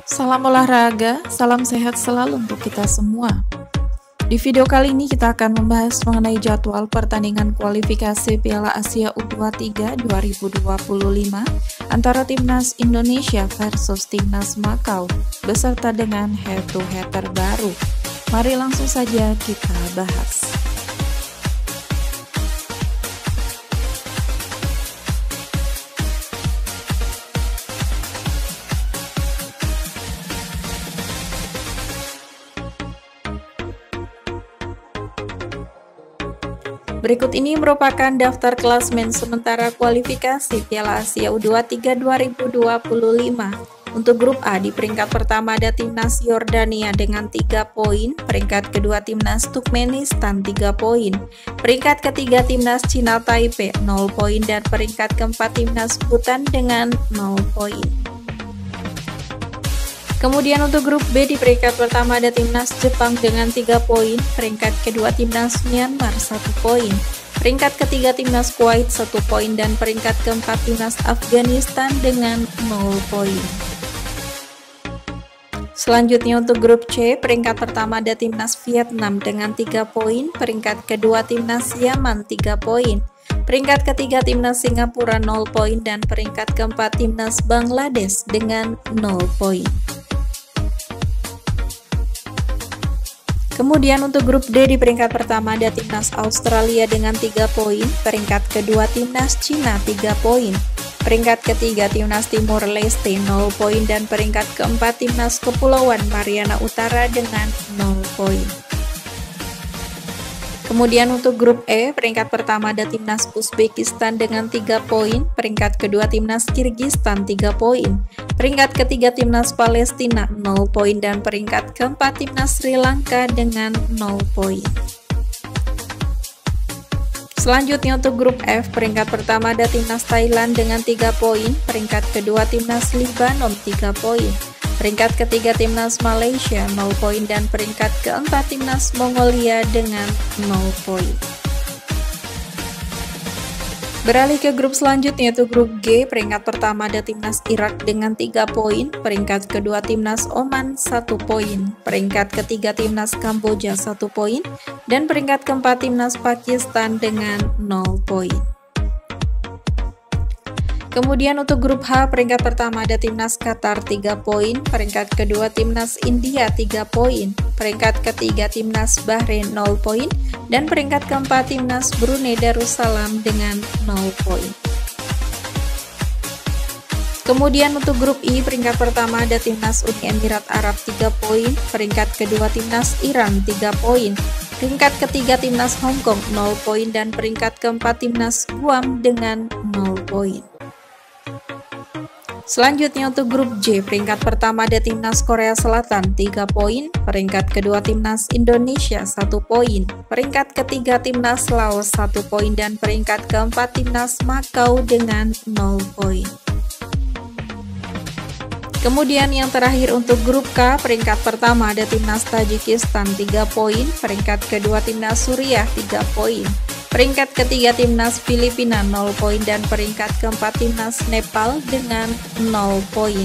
Salam olahraga, salam sehat selalu untuk kita semua. Di video kali ini kita akan membahas mengenai jadwal pertandingan kualifikasi Piala Asia U23 2025 antara Timnas Indonesia versus Timnas Makau beserta dengan head-to-head terbaru. Mari langsung saja kita bahas. Berikut ini merupakan daftar klasmen sementara kualifikasi Piala Asia U23 2025. Untuk grup A, di peringkat pertama ada Timnas Yordania dengan 3 poin, peringkat kedua Timnas Turkmenistan 3 poin, peringkat ketiga Timnas Cina Taipei 0 poin, dan peringkat keempat Timnas Bhutan dengan 0 poin. Kemudian untuk grup B, di peringkat pertama ada Timnas Jepang dengan 3 poin, peringkat kedua Timnas Myanmar 1 poin, peringkat ketiga Timnas Kuwait 1 poin, dan peringkat keempat Timnas Afghanistan dengan 0 poin. Selanjutnya untuk grup C, peringkat pertama ada Timnas Vietnam dengan 3 poin, peringkat kedua Timnas Yaman 3 poin, peringkat ketiga Timnas Singapura 0 poin, dan peringkat keempat Timnas Bangladesh dengan 0 poin. Kemudian untuk grup D, di peringkat pertama ada Timnas Australia dengan 3 poin, peringkat kedua Timnas Cina 3 poin, peringkat ketiga Timnas Timur Leste 0 poin, dan peringkat keempat Timnas Kepulauan Mariana Utara dengan 0 poin. Kemudian untuk grup E, peringkat pertama ada Timnas Uzbekistan dengan 3 poin, peringkat kedua Timnas Kirgistan 3 poin, peringkat ketiga Timnas Palestina 0 poin, dan peringkat keempat Timnas Sri Lanka dengan 0 poin. Selanjutnya untuk grup F, peringkat pertama ada Timnas Thailand dengan 3 poin, peringkat kedua Timnas Libanon 3 poin, peringkat ketiga Timnas Malaysia 0 poin, dan peringkat keempat Timnas Mongolia dengan 0 poin. Beralih ke grup selanjutnya, yaitu grup G, peringkat pertama ada Timnas Irak dengan 3 poin, peringkat kedua Timnas Oman 1 poin, peringkat ketiga Timnas Kamboja 1 poin, dan peringkat keempat Timnas Pakistan dengan 0 poin. Kemudian untuk grup H, peringkat pertama ada Timnas Qatar 3 poin, peringkat kedua Timnas India 3 poin, peringkat ketiga Timnas Bahrain 0 poin, dan peringkat keempat Timnas Brunei Darussalam dengan 0 poin. Kemudian untuk grup I, peringkat pertama ada Timnas Uni Emirat Arab 3 poin, peringkat kedua Timnas Iran 3 poin, peringkat ketiga Timnas Hong Kong 0 poin, dan peringkat keempat Timnas Guam dengan 0 poin. Selanjutnya untuk grup J, peringkat pertama ada Timnas Korea Selatan 3 poin, peringkat kedua Timnas Indonesia 1 poin, peringkat ketiga Timnas Laos 1 poin, dan peringkat keempat Timnas Makau dengan 0 poin. Kemudian yang terakhir untuk grup K, peringkat pertama ada Timnas Tajikistan 3 poin, peringkat kedua Timnas Suriah 3 poin, peringkat ketiga Timnas Filipina 0 poin, dan peringkat keempat Timnas Nepal dengan 0 poin.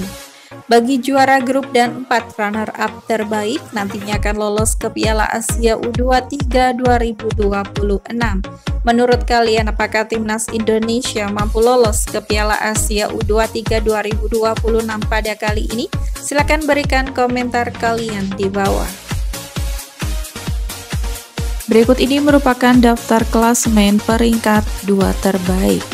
Bagi juara grup dan 4 runner-up terbaik nantinya akan lolos ke Piala Asia U23 2026. Menurut kalian, apakah Timnas Indonesia mampu lolos ke Piala Asia U23 2026 pada kali ini? Silakan berikan komentar kalian di bawah. Berikut ini merupakan daftar klasemen peringkat 2 terbaik.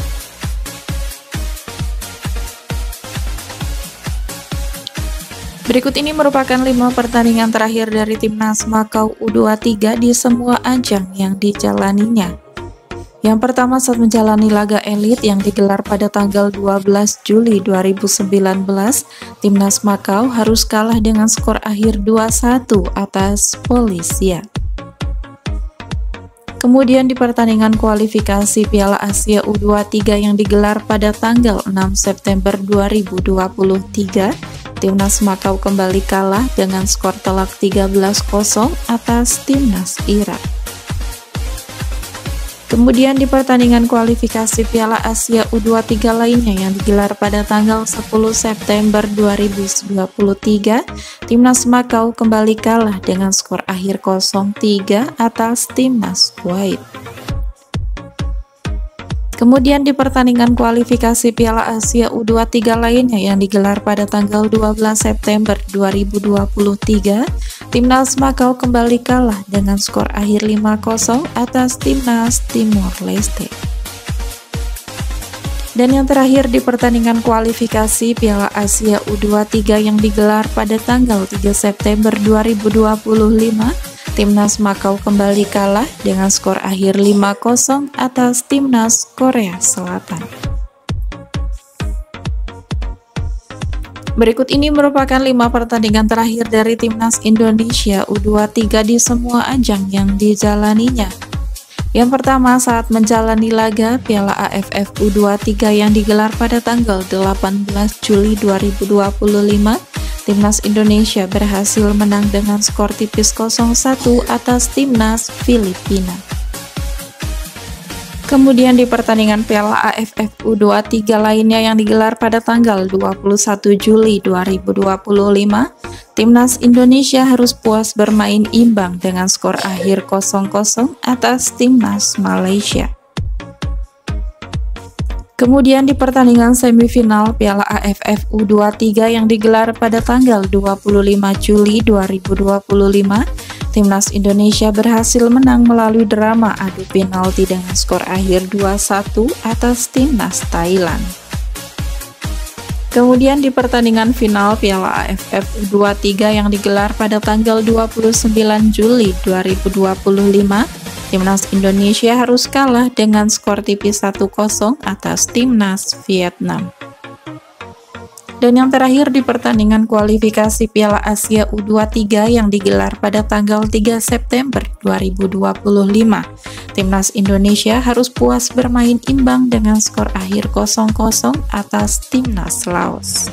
Berikut ini merupakan 5 pertandingan terakhir dari Timnas Makau U23 di semua ajang yang dijalaninya. Yang pertama, saat menjalani laga elit yang digelar pada tanggal 12 Juli 2019, Timnas Makau harus kalah dengan skor akhir 2-1 atas Polisia. Kemudian di pertandingan kualifikasi Piala Asia U23 yang digelar pada tanggal 6 September 2023, Timnas Makau kembali kalah dengan skor telak 13-0 atas Timnas Irak. Kemudian di pertandingan kualifikasi Piala Asia U23 lainnya yang digelar pada tanggal 10 September 2023, Timnas Makau kembali kalah dengan skor akhir 0-3 atas Timnas Kuwait. Kemudian di pertandingan kualifikasi Piala Asia U23 lainnya yang digelar pada tanggal 12 September 2023, Timnas Makau kembali kalah dengan skor akhir 5-0 atas Timnas Timor Leste. Dan yang terakhir di pertandingan kualifikasi Piala Asia U23 yang digelar pada tanggal 3 September 2025, Timnas Makau kembali kalah dengan skor akhir 5-0 atas Timnas Korea Selatan. Berikut ini merupakan 5 pertandingan terakhir dari Timnas Indonesia U23 di semua ajang yang dijalaninya. Yang pertama, saat menjalani laga Piala AFF U23 yang digelar pada tanggal 18 Juli 2025, Timnas Indonesia berhasil menang dengan skor tipis 0-1 atas Timnas Filipina. Kemudian di pertandingan Piala AFF U23 lainnya yang digelar pada tanggal 21 Juli 2025, Timnas Indonesia harus puas bermain imbang dengan skor akhir 0-0 atas Timnas Malaysia. Kemudian di pertandingan semifinal Piala AFF U23 yang digelar pada tanggal 25 Juli 2025, Timnas Indonesia berhasil menang melalui drama adu penalti dengan skor akhir 2-1 atas Timnas Thailand. Kemudian di pertandingan final Piala AFF U23 yang digelar pada tanggal 29 Juli 2025, Timnas Indonesia harus kalah dengan skor tipis 1-0 atas Timnas Vietnam. Dan yang terakhir di pertandingan kualifikasi Piala Asia U23 yang digelar pada tanggal 3 September 2025, Timnas Indonesia harus puas bermain imbang dengan skor akhir 0-0 atas Timnas Laos.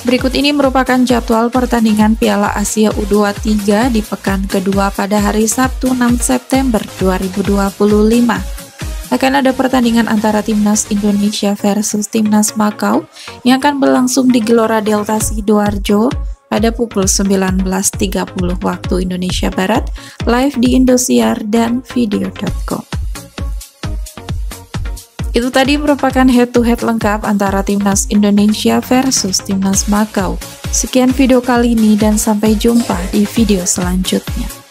Berikut ini merupakan jadwal pertandingan Piala Asia U23 di pekan kedua pada hari Sabtu 6 September 2025. Akan ada pertandingan antara Timnas Indonesia versus Timnas Makau yang akan berlangsung di Gelora Delta Sidoarjo pada pukul 19.30 waktu Indonesia Barat, live di Indosiar dan video.com. Itu tadi merupakan head-to-head lengkap antara Timnas Indonesia versus Timnas Makau. Sekian video kali ini dan sampai jumpa di video selanjutnya.